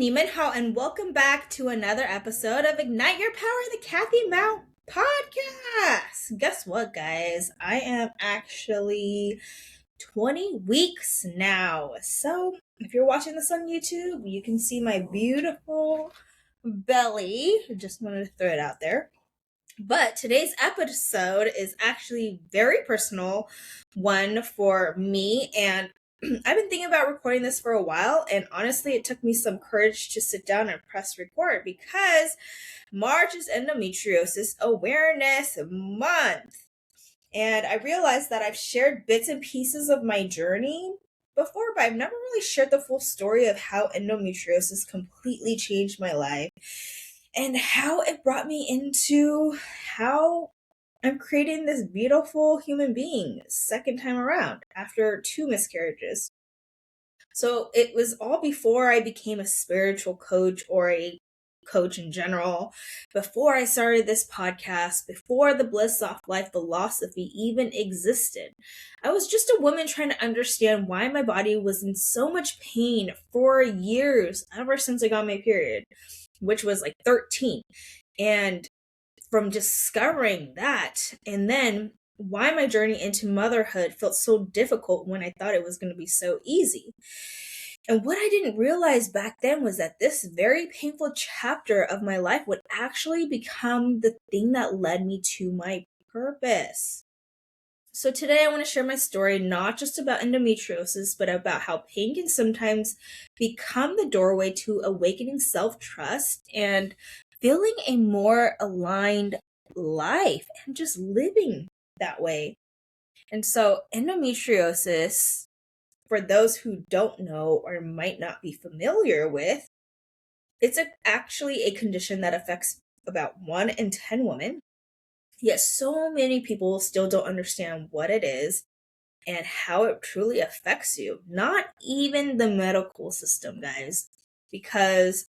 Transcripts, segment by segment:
你们好, and welcome back to another episode of Ignite Your Power, the Kathy Mou Podcast. Guess what, guys? I am actually 20 weeks now. So if you're watching this on YouTube, you can see my beautiful belly. Just wanted to throw it out there. But today's episode is actually very personal one for me, and I've been thinking about recording this for a while, and honestly, it took me some courage to sit down and press record because March is Endometriosis Awareness Month. And I realized that I've shared bits and pieces of my journey before, but I've never really shared the full story of how endometriosis completely changed my life and how it brought me into how I'm creating this beautiful human being second time around after 2 miscarriages. So it was all before I became a spiritual coach or a coach in general, before I started this podcast, before the Bliss Off Life philosophy even existed. I was just a woman trying to understand why my body was in so much pain for years, ever since I got my period, which was like 13. And from discovering that, and then why my journey into motherhood felt so difficult when I thought it was going to be so easy. And what I didn't realize back then was that this very painful chapter of my life would actually become the thing that led me to my purpose. So today I want to share my story, not just about endometriosis, but about how pain can sometimes become the doorway to awakening self-trust and feeling a more aligned life and just living that way. And so endometriosis, for those who don't know or might not be familiar with, it's actually a condition that affects about 1 in 10 women. Yet so many people still don't understand what it is and how it truly affects you. Not even the medical system, guys, because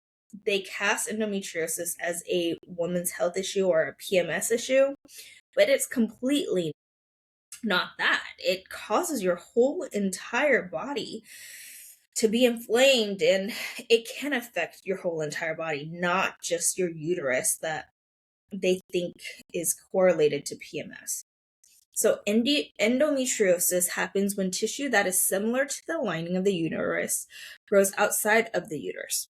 they cast endometriosis as a woman's health issue or a PMS issue, but it's completely not that. It causes your whole entire body to be inflamed, and it can affect your whole entire body, not just your uterus that they think is correlated to PMS. So endometriosis happens when tissue that is similar to the lining of the uterus grows outside of the uterus.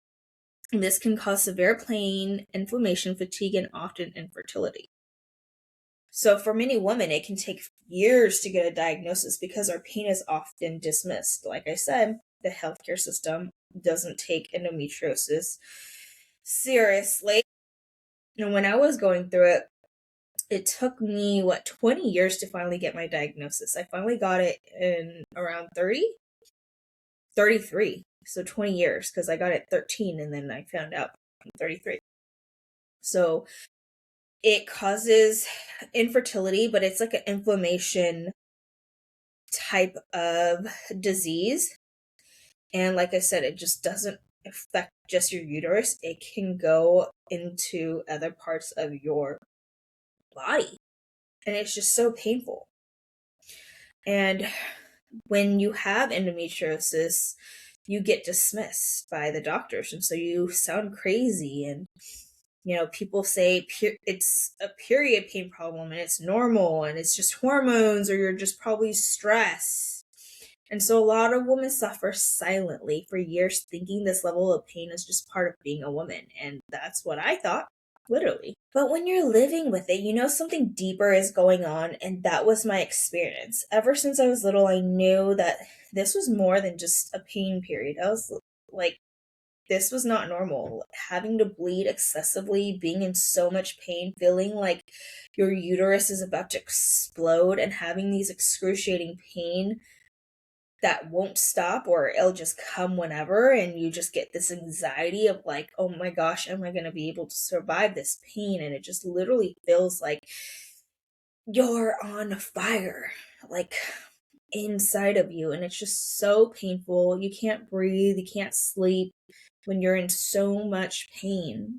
And this can cause severe pain, inflammation, fatigue, and often infertility. So for many women, it can take years to get a diagnosis because our pain is often dismissed. Like I said, the healthcare system doesn't take endometriosis seriously. And when I was going through it, it took me, 20 years to finally get my diagnosis. I finally got it in around 33. So 20 years, because I got it 13 and then I found out I'm 33. So it causes infertility, but it's like an inflammation type of disease. And like I said, it just doesn't affect just your uterus. It can go into other parts of your body. And it's just so painful. And when you have endometriosis, you get dismissed by the doctors. And so you sound crazy. And, people say it's a period pain problem and it's normal and it's just hormones or you're just probably stressed. And so a lot of women suffer silently for years thinking this level of pain is just part of being a woman. And that's what I thought. Literally. But when you're living with it, something deeper is going on, and that was my experience. Ever since I was little, I knew that this was more than just a pain period. I was like, this was not normal. Having to bleed excessively, being in so much pain, feeling like your uterus is about to explode, and having these excruciating pain that won't stop, or it'll just come whenever, and you just get this anxiety of like, oh my gosh, am I going to be able to survive this pain? And it just literally feels like you're on fire, like inside of you, and it's just so painful. You can't breathe, you can't sleep when you're in so much pain.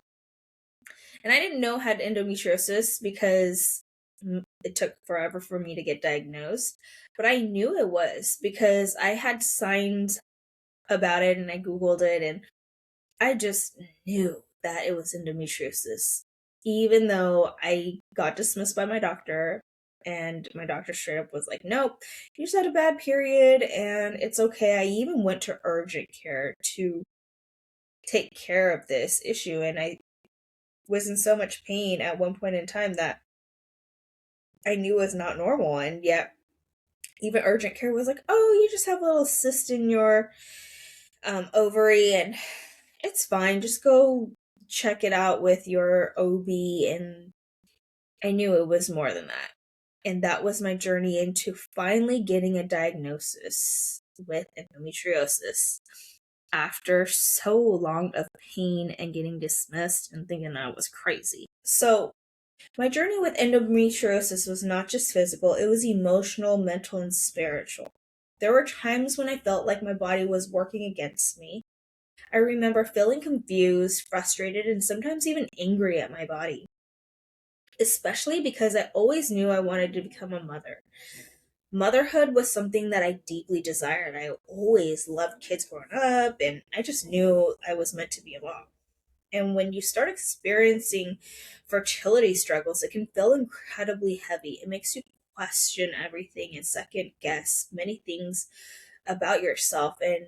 And I didn't know I had endometriosis because it took forever for me to get diagnosed, but I knew it was because I had signs about it and I Googled it, and I just knew that it was endometriosis. Even though I got dismissed by my doctor, and my doctor straight up was like, nope, you just had a bad period and it's okay. I even went to urgent care to take care of this issue, and I was in so much pain at one point in time that I knew was not normal. And yet, even urgent care was like, oh, you just have a little cyst in your ovary and it's fine. Just go check it out with your OB. And I knew it was more than that. And that was my journey into finally getting a diagnosis with endometriosis after so long of pain and getting dismissed and thinking I was crazy. So, my journey with endometriosis was not just physical, it was emotional, mental, and spiritual. There were times when I felt like my body was working against me. I remember feeling confused, frustrated, and sometimes even angry at my body, especially because I always knew I wanted to become a mother. Motherhood was something that I deeply desired. I always loved kids growing up, and I just knew I was meant to be a mom. And when you start experiencing fertility struggles, it can feel incredibly heavy. It makes you question everything and second guess many things about yourself. And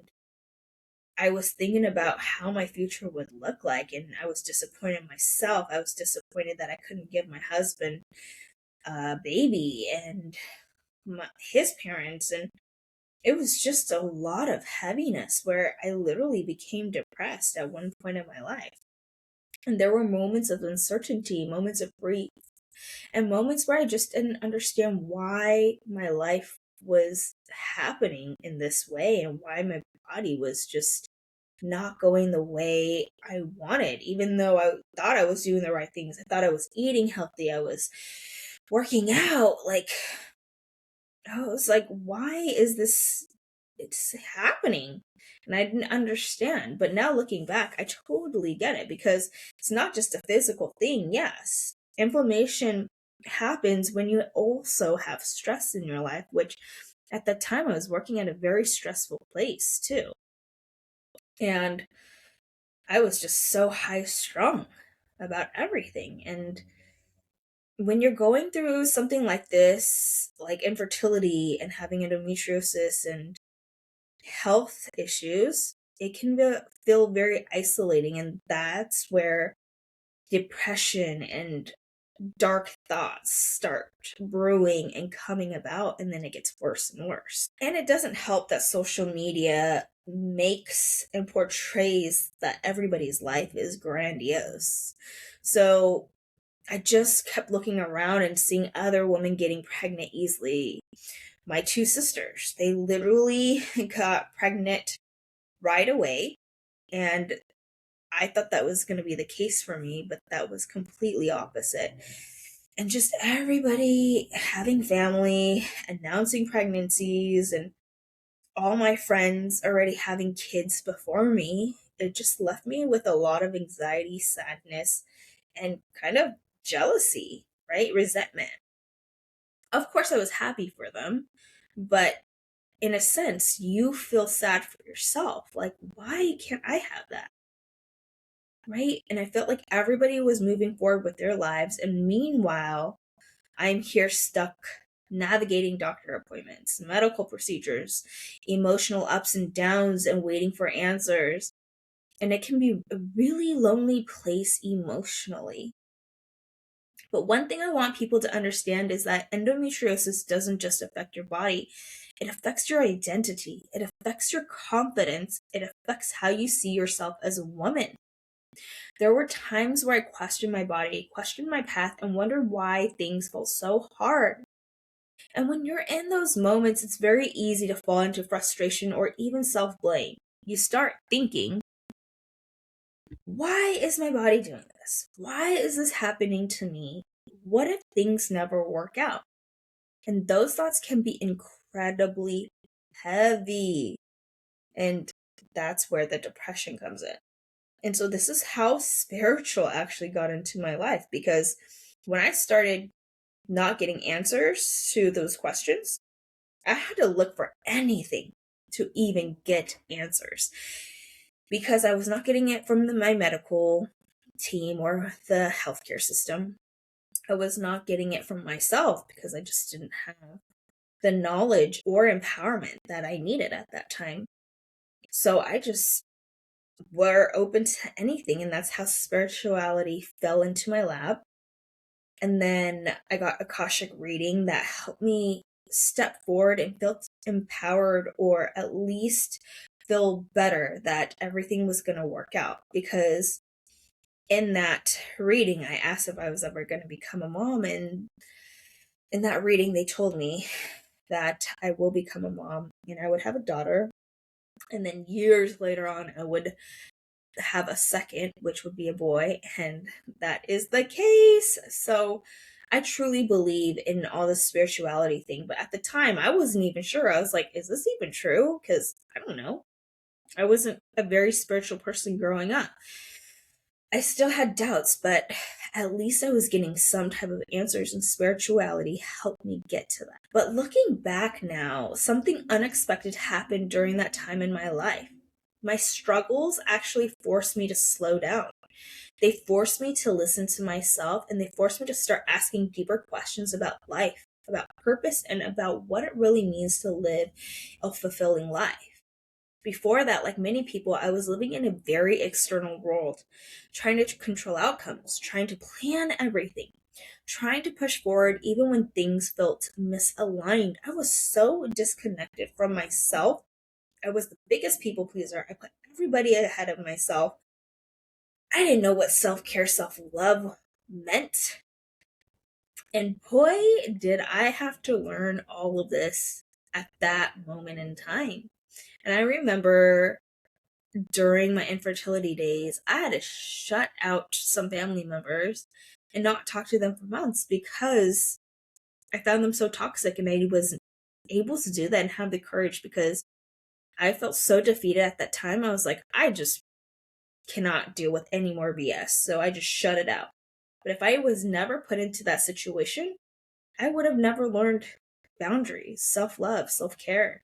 I was thinking about how my future would look like, and I was disappointed in myself. I was disappointed that I couldn't give my husband a baby and his parents. And it was just a lot of heaviness where I literally became depressed at one point in my life. And there were moments of uncertainty, moments of grief, and moments where I just didn't understand why my life was happening in this way and why my body was just not going the way I wanted, even though I thought I was doing the right things. I thought I was eating healthy. I was working out. Like, I was like, why is this it's happening? And I didn't understand. But now looking back, I totally get it because it's not just a physical thing. Yes, inflammation happens when you also have stress in your life, which at that time I was working at a very stressful place too. And I was just so high strung about everything. And when you're going through something like this, like infertility and having endometriosis and health issues, it can feel very isolating. And that's where depression and dark thoughts start brewing and coming about, and then it gets worse and worse. And it doesn't help that social media makes and portrays that everybody's life is grandiose. So I just kept looking around and seeing other women getting pregnant easily. My two sisters, they literally got pregnant right away. And I thought that was going to be the case for me, but that was completely opposite. And just everybody having family, announcing pregnancies, and all my friends already having kids before me, it just left me with a lot of anxiety, sadness, and kind of jealousy, right? Resentment. Of course, I was happy for them, but in a sense, you feel sad for yourself. Like, why can't I have that? Right? And I felt like everybody was moving forward with their lives. And meanwhile, I'm here stuck navigating doctor appointments, medical procedures, emotional ups and downs, and waiting for answers. And it can be a really lonely place emotionally. But one thing I want people to understand is that endometriosis doesn't just affect your body, it affects your identity, it affects your confidence, it affects how you see yourself as a woman. There were times where I questioned my body, questioned my path, and wondered why things felt so hard. And when you're in those moments, it's very easy to fall into frustration or even self blame. You start thinking, why is my body doing this? Why is this happening to me? What if things never work out? And those thoughts can be incredibly heavy. And that's where the depression comes in. And so this is how spiritual actually got into my life, because when I started not getting answers to those questions, I had to look for anything to even get answers. because I was not getting it from my medical team or the healthcare system. I was not getting it from myself because I just didn't have the knowledge or empowerment that I needed at that time. So I just were open to anything, and that's how spirituality fell into my lap. And then I got Akashic reading that helped me step forward and feel empowered, or at least feel better that everything was going to work out. Because in that reading, I asked if I was ever going to become a mom, and in that reading, they told me that I will become a mom and I would have a daughter. And then years later on, I would have a second, which would be a boy. And that is the case. So I truly believe in all the spirituality thing. But at the time, I wasn't even sure. I was like, is this even true? Because I don't know. I wasn't a very spiritual person growing up. I still had doubts, but at least I was getting some type of answers, and spirituality helped me get to that. But looking back now, something unexpected happened during that time in my life. My struggles actually forced me to slow down. They forced me to listen to myself, and they forced me to start asking deeper questions about life, about purpose, and about what it really means to live a fulfilling life. Before that, like many people, I was living in a very external world, trying to control outcomes, trying to plan everything, trying to push forward even when things felt misaligned. I was so disconnected from myself. I was the biggest people pleaser. I put everybody ahead of myself. I didn't know what self-care, self-love meant. And boy, did I have to learn all of this at that moment in time. And I remember during my infertility days, I had to shut out some family members and not talk to them for months because I found them so toxic, and I wasn't able to do that and have the courage because I felt so defeated at that time. I was like, I just cannot deal with any more BS. So I just shut it out. But if I was never put into that situation, I would have never learned boundaries, self-love, self-care.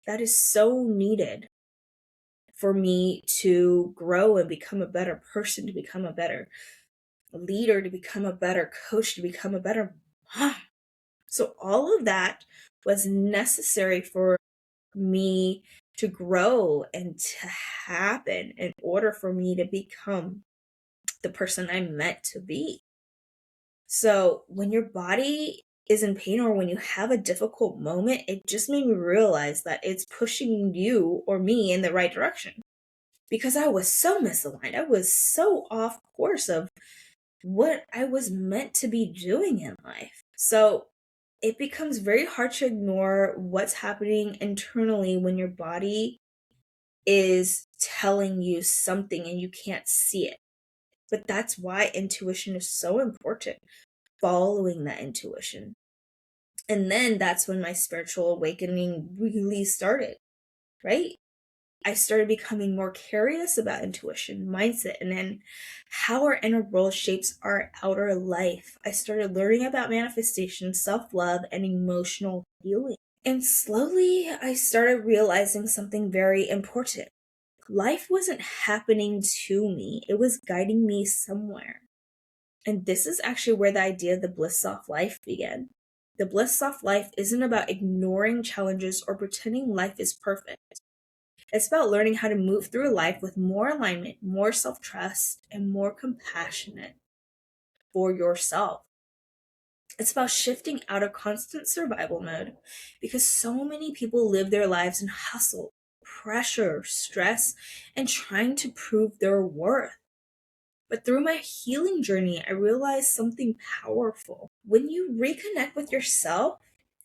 That is so needed for me to grow and become a better person, to become a better leader, to become a better coach, to become a better mom. So all of that was necessary for me to grow and to happen in order for me to become the person I'm meant to be. So when your body is in pain or when you have a difficult moment, it just made me realize that it's pushing you or me in the right direction. Because I was so misaligned. I was so off course of what I was meant to be doing in life. So it becomes very hard to ignore what's happening internally when your body is telling you something and you can't see it. But that's why intuition is so important, following that intuition. And then that's when my spiritual awakening really started, right? I started becoming more curious about intuition, mindset, and then how our inner world shapes our outer life. I started learning about manifestation, self-love, and emotional healing. And slowly, I started realizing something very important. Life wasn't happening to me, it was guiding me somewhere. And this is actually where the idea of the bliss soft life began. The bliss soft life isn't about ignoring challenges or pretending life is perfect. It's about learning how to move through life with more alignment, more self-trust, and more compassionate for yourself. It's about shifting out of constant survival mode because so many people live their lives in hustle, pressure, stress, and trying to prove their worth. But through my healing journey, I realized something powerful. When you reconnect with yourself,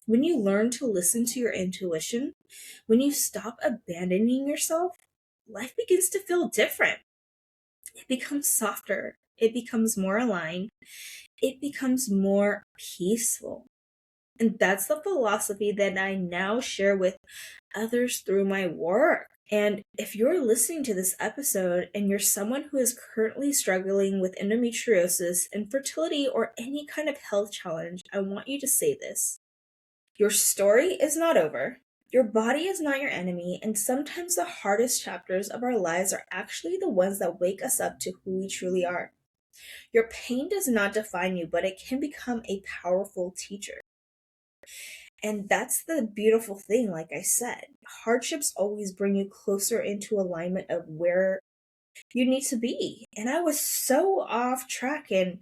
when you learn to listen to your intuition, when you stop abandoning yourself, life begins to feel different. It becomes softer. It becomes more aligned. It becomes more peaceful. And that's the philosophy that I now share with others through my work. And if you're listening to this episode and you're someone who is currently struggling with endometriosis, infertility, or any kind of health challenge, I want you to say this. Your story is not over. Your body is not your enemy, and sometimes the hardest chapters of our lives are actually the ones that wake us up to who we truly are. Your pain does not define you, but it can become a powerful teacher. And that's the beautiful thing, like I said. Hardships always bring you closer into alignment of where you need to be. And I was so off track, and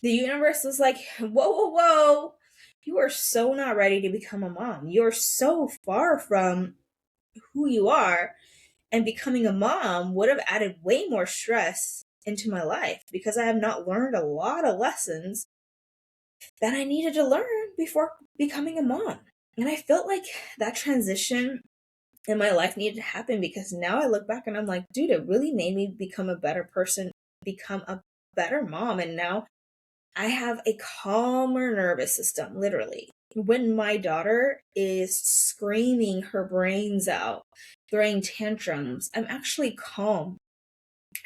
the universe was like, whoa, whoa, whoa. You are so not ready to become a mom. You're so far from who you are. And becoming a mom would have added way more stress into my life because I have not learned a lot of lessons that I needed to learn before becoming a mom. And I felt like that transition in my life needed to happen because now I look back and I'm like, dude, it really made me become a better person, become a better mom. And now I have a calmer nervous system, literally. When my daughter is screaming her brains out, throwing tantrums, I'm actually calm.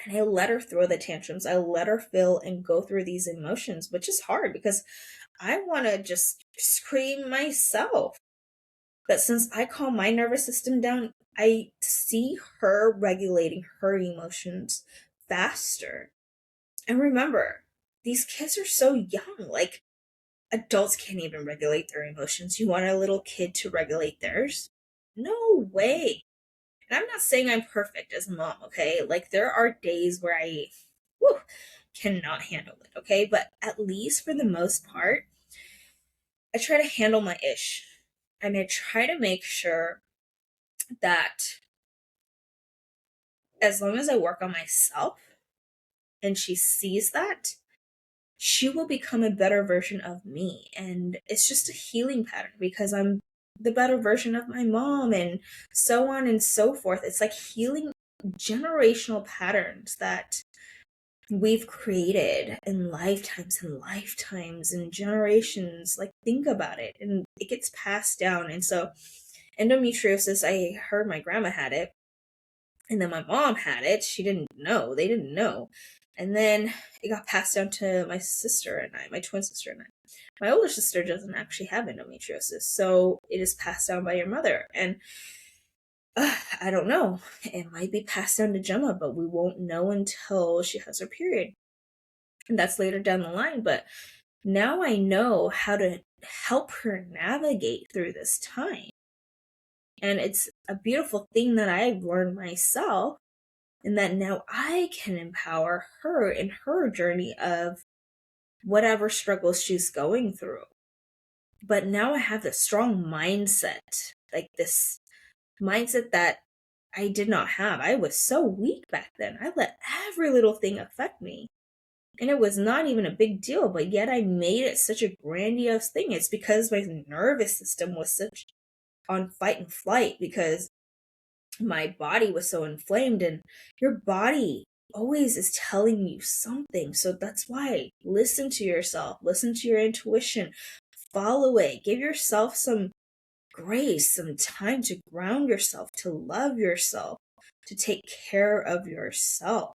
And I let her throw the tantrums. I let her feel and go through these emotions, which is hard because I want to just scream myself. But since I calm my nervous system down, I see her regulating her emotions faster. And remember, these kids are so young. Like, adults can't even regulate their emotions. You want a little kid to regulate theirs? No way. And I'm not saying I'm perfect as a mom, okay? Like, there are days where I cannot handle it, okay? But at least for the most part, I try to handle my ish. And I try to make sure that as long as I work on myself and she sees that, she will become a better version of me. And it's just a healing pattern because I'm the better version of my mom and so on and so forth. It's like healing generational patterns that we've created in lifetimes and lifetimes and generations. Like, think about it. And it gets passed down. And so endometriosis, I heard my grandma had it. And then my mom had it. She didn't know. They didn't know. And then it got passed down to my sister and I, my twin sister and I. My older sister doesn't actually have endometriosis. So it is passed down by your mother. And I don't know. It might be passed down to Gemma, but we won't know until she has her period. And that's later down the line. But now I know how to help her navigate through this time. And it's a beautiful thing that I've learned myself, and that now I can empower her in her journey of whatever struggles she's going through. But now I have this strong mindset, like this mindset that I did not have. I was so weak back then. I let every little thing affect me. And it was not even a big deal, but yet I made it such a grandiose thing. It's because my nervous system was such on fight and flight because my body was so inflamed, and your body always is telling you something. So that's why listen to yourself, listen to your intuition, follow it, give yourself some grace, some time to ground yourself, to love yourself, to take care of yourself.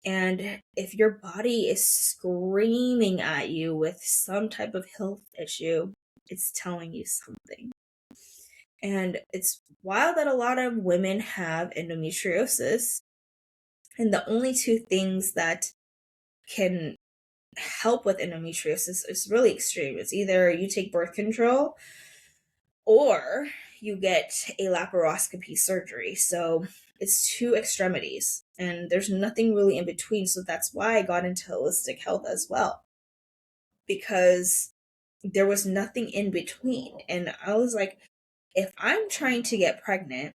And if your body is screaming at you with some type of health issue, it's telling you something. And it's wild that a lot of women have endometriosis. And the only two things that can help with endometriosis is really extreme. It's either you take birth control or you get a laparoscopy surgery. So it's two extremities, and there's nothing really in between. So that's why I got into holistic health as well, because there was nothing in between. And I was like, if I'm trying to get pregnant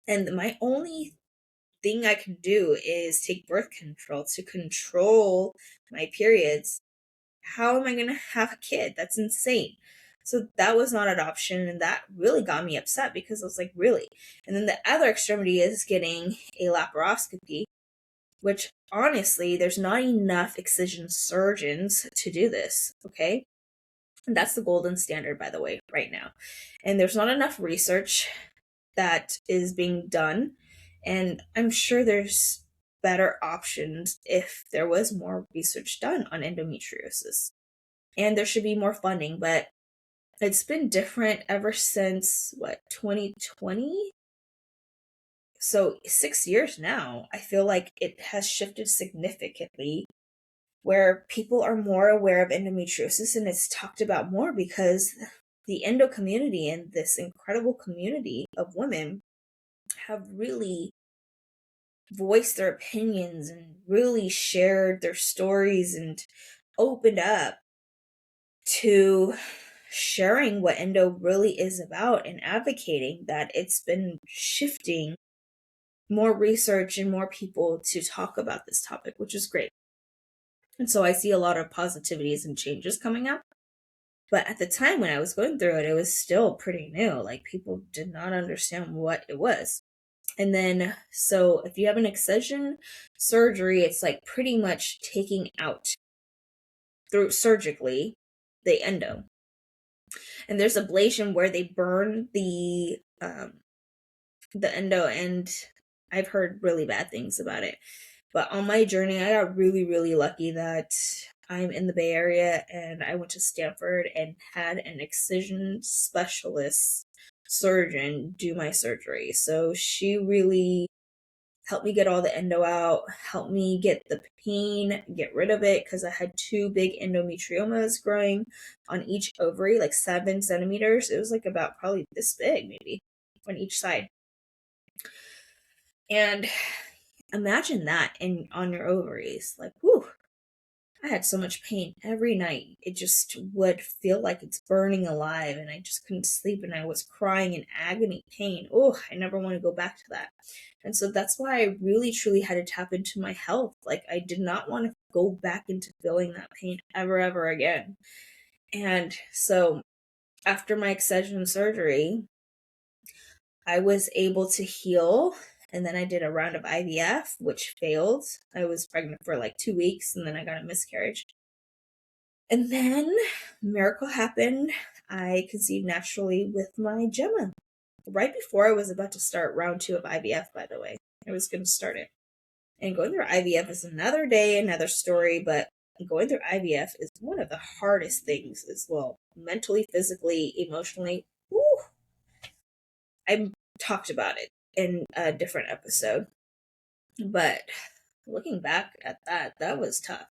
and my only thing I can do is take birth control to control my periods, how am I going to have a kid? That's insane. So that was not an option, and that really got me upset because I was like, really? And then the other extremity is getting a laparoscopy, which honestly, there's not enough excision surgeons to do this, okay? And that's the golden standard, by the way, right now. And there's not enough research that is being done. And I'm sure there's better options if there was more research done on endometriosis. And there should be more funding, but it's been different ever since 2020. So 6 years now. I feel like it has shifted significantly, where people are more aware of endometriosis and it's talked about more because the endo community and this incredible community of women have really voiced their opinions and really shared their stories and opened up to sharing what endo really is about and advocating that it's been shifting more research and more people to talk about this topic, which is great. And so I see a lot of positivities and changes coming up. But at the time when I was going through it, it was still pretty new. Like, people did not understand what it was. And then, so if you have an excision surgery, it's like pretty much taking out through surgically the endo. And there's ablation where they burn the endo, and I've heard really bad things about it. But on my journey, I got really, really lucky that I'm in the Bay Area and I went to Stanford and had an excision specialist surgeon do my surgery. So she really helped me get all the endo out, helped me get the pain, get rid of it, because I had 2 big endometriomas growing on each ovary, like 7 centimeters. It was like about probably this big, maybe, on each side. And imagine that on your ovaries. Like, whew, I had so much pain every night. It just would feel like it's burning alive, and I just couldn't sleep, and I was crying in agony pain. Oh, I never want to go back to that. And so that's why I really truly had to tap into my health. Like, I did not want to go back into feeling that pain ever again. And so after my excision surgery, I was able to heal. And then I did a round of IVF, which failed. I was pregnant for like 2 weeks, and then I got a miscarriage. And then miracle happened. I conceived naturally with my Gemma. Right before I was about to start round 2 of IVF, by the way. I was going to start it. And going through IVF is another day, another story, but going through IVF is one of the hardest things as well. Mentally, physically, emotionally. Woo! I talked about it in a different episode. But looking back at that, that was tough.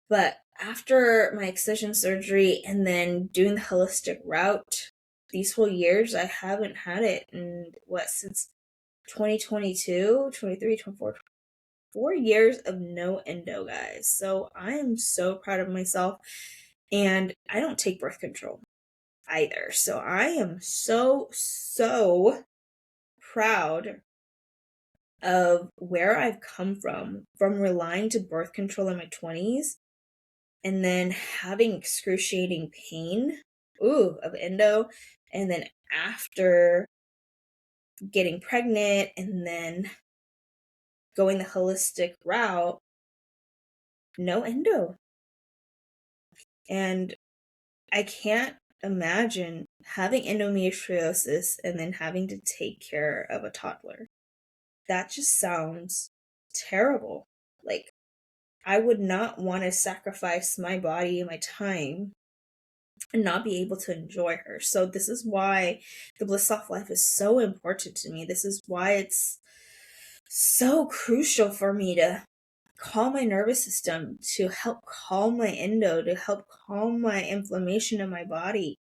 But after my excision surgery and then doing the holistic route, these whole years, I haven't had it in since 2022, 23, 24, 4 years of no endo, guys. So I am so proud of myself, and I don't take birth control either. So I am so proud of where I've come from relying to birth control in my 20s and then having excruciating pain, of endo, and then after getting pregnant and then going the holistic route, no endo. And I can't imagine having endometriosis and then having to take care of a toddler. That just sounds terrible. Like, I would not want to sacrifice my body and my time and not be able to enjoy her. So this is why the Bliss Soft Life is so important to me. This is why it's so crucial for me to calm my nervous system, to help calm my endo, to help calm my inflammation in my body,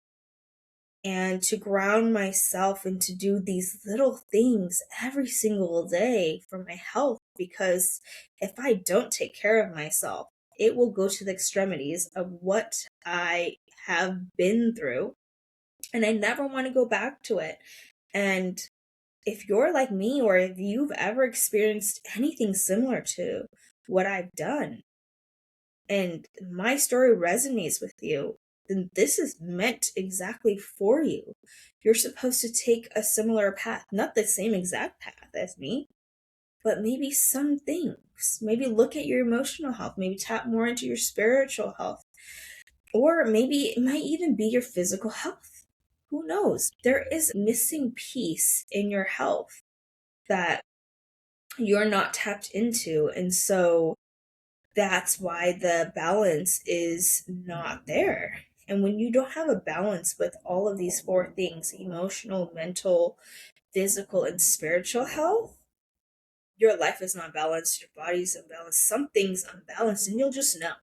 and to ground myself and to do these little things every single day for my health. Because if I don't take care of myself, it will go to the extremities of what I have been through, and I never want to go back to it. And if you're like me, or if you've ever experienced anything similar to what I've done, and my story resonates with you, then this is meant exactly for you. You're supposed to take a similar path, not the same exact path as me, but maybe some things. Maybe look at your emotional health, maybe tap more into your spiritual health, or maybe it might even be your physical health. Who knows? There is missing piece in your health that you're not tapped into. And so that's why the balance is not there. And when you don't have a balance with all of these four things, emotional, mental, physical, and spiritual health, your life is not balanced, your body's unbalanced, something's unbalanced, and you'll just know.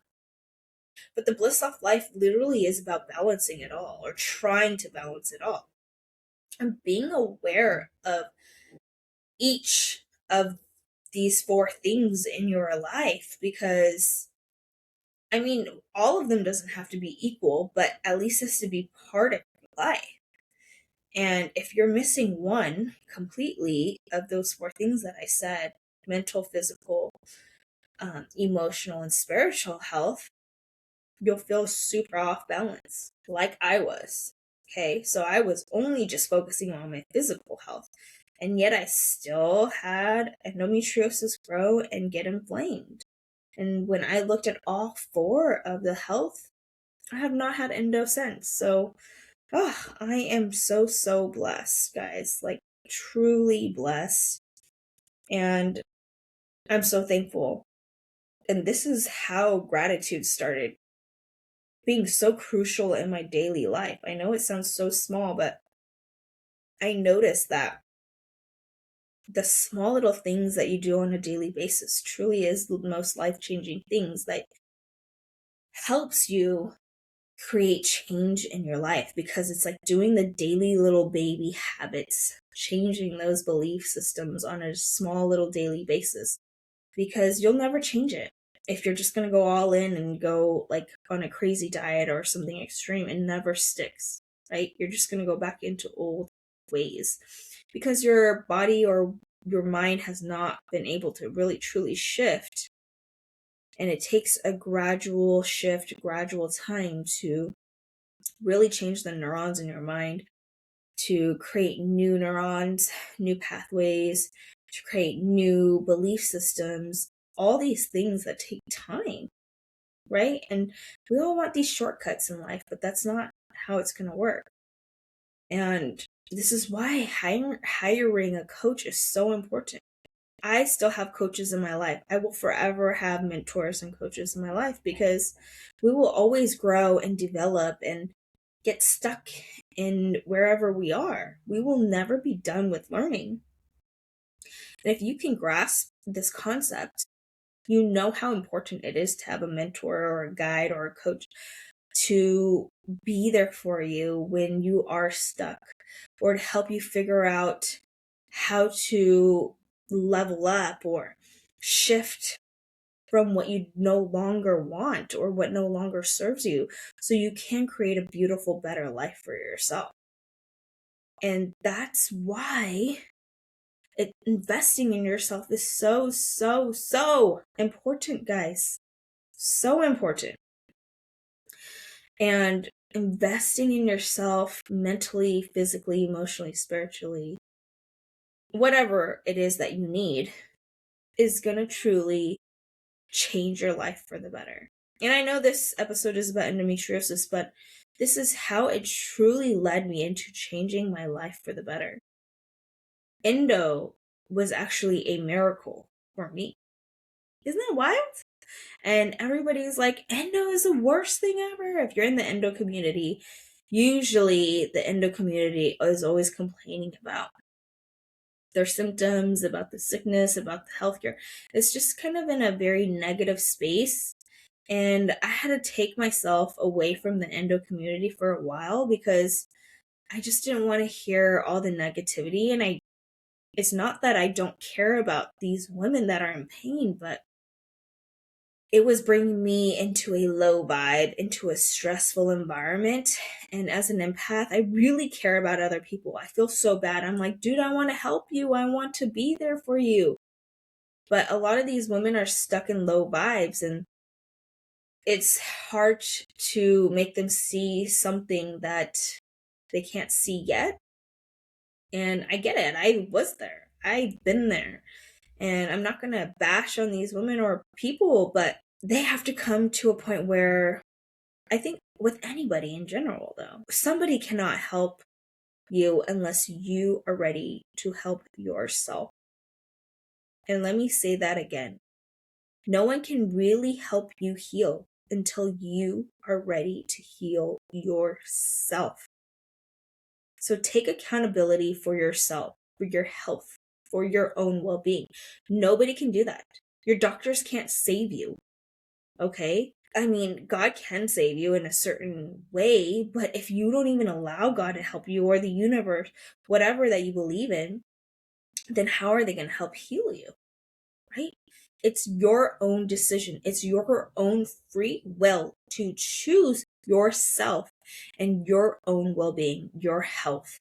But the bliss of life literally is about balancing it all, or trying to balance it all. And being aware of each of these four things in your life, because all of them doesn't have to be equal, but at least has to be part of your life. And if you're missing one completely of those four things that I said, mental, physical, emotional, and spiritual health, you'll feel super off balance, like I was. Okay, so I was only just focusing on my physical health, and yet I still had endometriosis grow and get inflamed. And when I looked at all four of the health, I have not had endo since. So, I am so, so blessed, guys. Like, truly blessed. And I'm so thankful. And this is how gratitude started being so crucial in my daily life. I know it sounds so small, but I noticed that the small little things that you do on a daily basis truly is the most life-changing things that helps you create change in your life, because it's like doing the daily little baby habits, changing those belief systems on a small little daily basis, because you'll never change it. If you're just going to go all in and go like on a crazy diet or something extreme, it never sticks, right? You're just going to go back into old ways because your body or your mind has not been able to really truly shift. And it takes a gradual shift, gradual time to really change the neurons in your mind, to create new neurons, new pathways, to create new belief systems, all these things that take time, right? And we all want these shortcuts in life, but that's not how it's going to work. And this is why hiring a coach is so important. I still have coaches in my life. I will forever have mentors and coaches in my life, because we will always grow and develop and get stuck in wherever we are. We will never be done with learning. And if you can grasp this concept, you know how important it is to have a mentor or a guide or a coach to be there for you when you are stuck, or to help you figure out how to level up or shift from what you no longer want or what no longer serves you, so you can create a beautiful, better life for yourself. And that's why investing in yourself is so, so, so important, guys. So important. And investing in yourself mentally, physically, emotionally, spiritually, whatever it is that you need, is going to truly change your life for the better. And I know this episode is about endometriosis, but this is how it truly led me into changing my life for the better. Endo was actually a miracle for me. Isn't that wild? And everybody's like, endo is the worst thing ever. If you're in the endo community, usually the endo community is always complaining about their symptoms, about the sickness, about the healthcare. It's just kind of in a very negative space. And I had to take myself away from the endo community for a while, because I just didn't want to hear all the negativity. And it's not that I don't care about these women that are in pain, but it was bringing me into a low vibe, into a stressful environment. And as an empath, I really care about other people. I feel so bad. I'm like, dude, I want to help you. I want to be there for you. But a lot of these women are stuck in low vibes, and it's hard to make them see something that they can't see yet. And I get it. I was there. I've been there. And I'm not going to bash on these women or people, but they have to come to a point where, I think with anybody in general, though, somebody cannot help you unless you are ready to help yourself. And let me say that again. No one can really help you heal until you are ready to heal yourself. So take accountability for yourself, for your health, for your own well-being. Nobody can do that. Your doctors can't save you, okay? I mean, God can save you in a certain way, but if you don't even allow God to help you, or the universe, whatever that you believe in, then how are they going to help heal you, right? It's your own decision. It's your own free will to choose yourself and your own well-being, your health.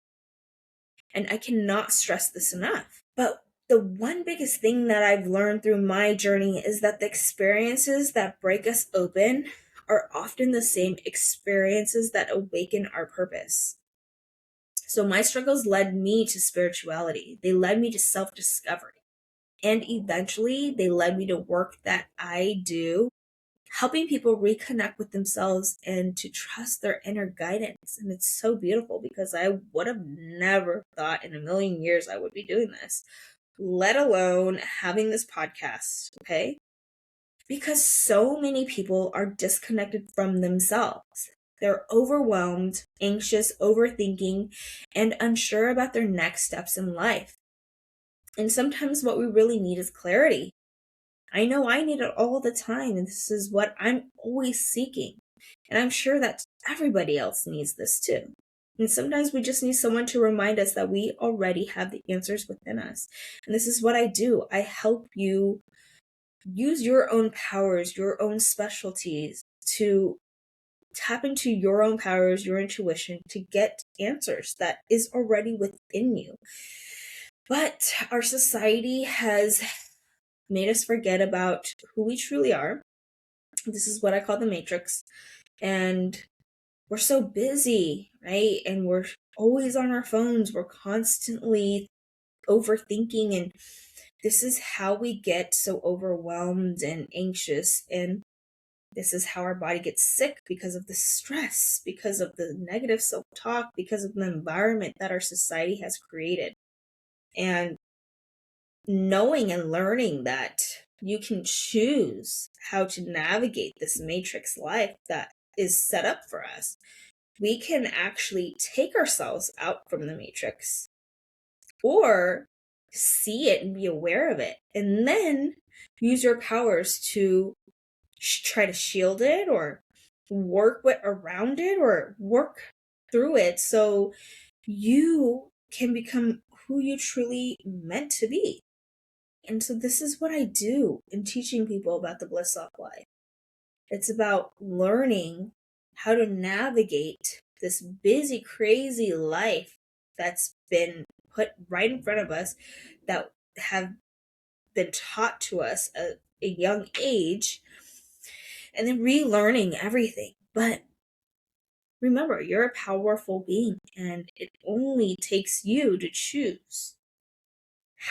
And I cannot stress this enough. But the one biggest thing that I've learned through my journey is that the experiences that break us open are often the same experiences that awaken our purpose. So my struggles led me to spirituality. They led me to self-discovery. And eventually they led me to work that I do, helping people reconnect with themselves and to trust their inner guidance. And it's so beautiful because I would have never thought in a million years I would be doing this, let alone having this podcast, okay? Because so many people are disconnected from themselves. They're overwhelmed, anxious, overthinking, and unsure about their next steps in life. And sometimes what we really need is clarity. I know I need it all the time, and this is what I'm always seeking. And I'm sure that everybody else needs this too. And sometimes we just need someone to remind us that we already have the answers within us. And this is what I do. I help you use your own powers, your own specialties to tap into your own powers, your intuition to get answers that is already within you. But our society has made us forget about who we truly are. This is what I call the matrix. And we're so busy, right? And we're always on our phones. We're constantly overthinking. And this is how we get so overwhelmed and anxious. And this is how our body gets sick because of the stress, because of the negative self-talk, because of the environment that our society has created. And knowing and learning that you can choose how to navigate this matrix life that is set up for us, we can actually take ourselves out from the matrix or see it and be aware of it, and then use your powers to try to shield it or work around it or work through it so you can become who you truly meant to be. And so this is what I do in teaching people about the Bliss of life. It's about learning how to navigate this busy, crazy life that's been put right in front of us, that have been taught to us at a young age, and then relearning everything. But remember, you're a powerful being, and it only takes you to choose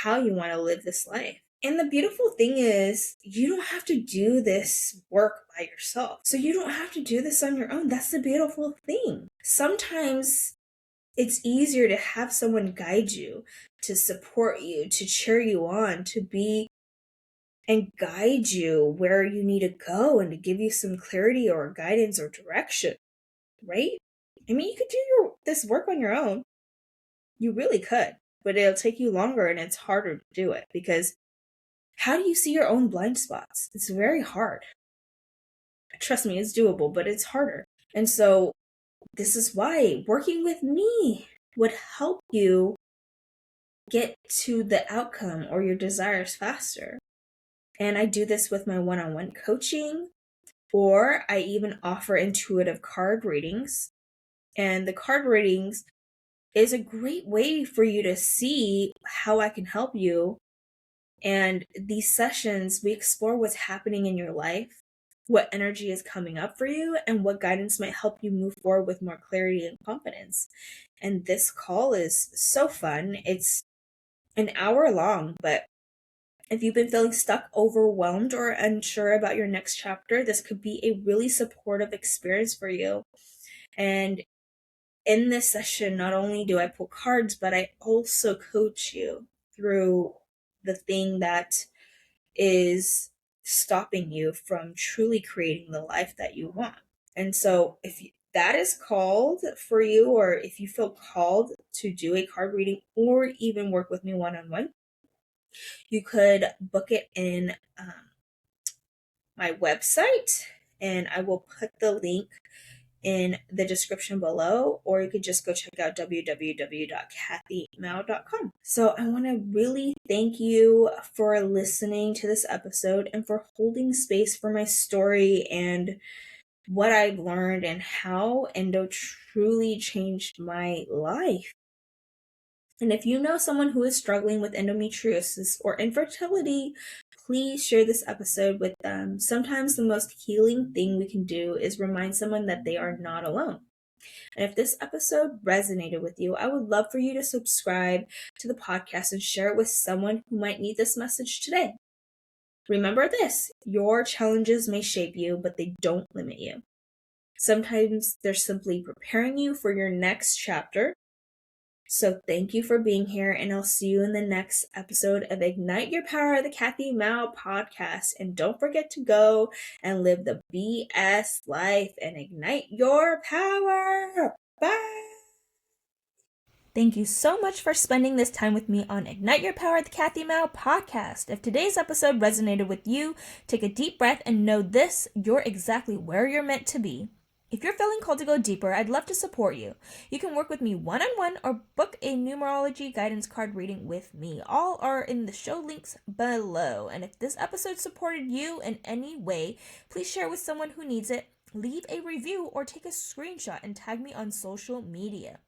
how you want to live this life. And the beautiful thing is, you don't have to do this work by yourself. So you don't have to do this on your own. That's the beautiful thing. Sometimes it's easier to have someone guide you, to support you, to cheer you on, to be and guide you where you need to go and to give you some clarity or guidance or direction, right? I mean, you could do this work on your own. You really could, but it'll take you longer and it's harder to do it because how do you see your own blind spots? It's very hard. Trust me, it's doable, but it's harder. And so this is why working with me would help you get to the outcome or your desires faster. And I do this with my one-on-one coaching, or I even offer intuitive card readings. And the card readings is a great way for you to see how I can help you. And these sessions, we explore what's happening in your life, what energy is coming up for you, and what guidance might help you move forward with more clarity and confidence. And this call is so fun. It's an hour long, but if you've been feeling stuck, overwhelmed, or unsure about your next chapter, this could be a really supportive experience for you. And in this session, not only do I pull cards, but I also coach you through the thing that is stopping you from truly creating the life that you want. And so if that is called for you, or if you feel called to do a card reading or even work with me one-on-one, you could book it in my website, and I will put the link in the description below, or you could just go check out www.kathymou.com. So I want to really thank you for listening to this episode and for holding space for my story and what I've learned and how endo truly changed my life. And if you know someone who is struggling with endometriosis or infertility, please share this episode with them. Sometimes the most healing thing we can do is remind someone that they are not alone. And if this episode resonated with you, I would love for you to subscribe to the podcast and share it with someone who might need this message today. Remember this, your challenges may shape you, but they don't limit you. Sometimes they're simply preparing you for your next chapter. So thank you for being here, and I'll see you in the next episode of Ignite Your Power, the Kathy Mou Podcast. And don't forget to go and live the BS life and ignite your power. Bye. Thank you so much for spending this time with me on Ignite Your Power, the Kathy Mou Podcast. If today's episode resonated with you, take a deep breath and know this, you're exactly where you're meant to be. If you're feeling called to go deeper, I'd love to support you. You can work with me one-on-one or book a numerology guidance card reading with me. All are in the show links below. And if this episode supported you in any way, please share with someone who needs it, leave a review, or take a screenshot and tag me on social media.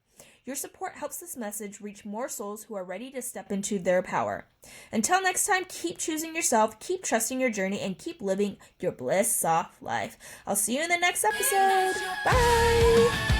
Your support helps this message reach more souls who are ready to step into their power. Until next time, keep choosing yourself, keep trusting your journey, and keep living your bliss soft life. I'll see you in the next episode. Bye!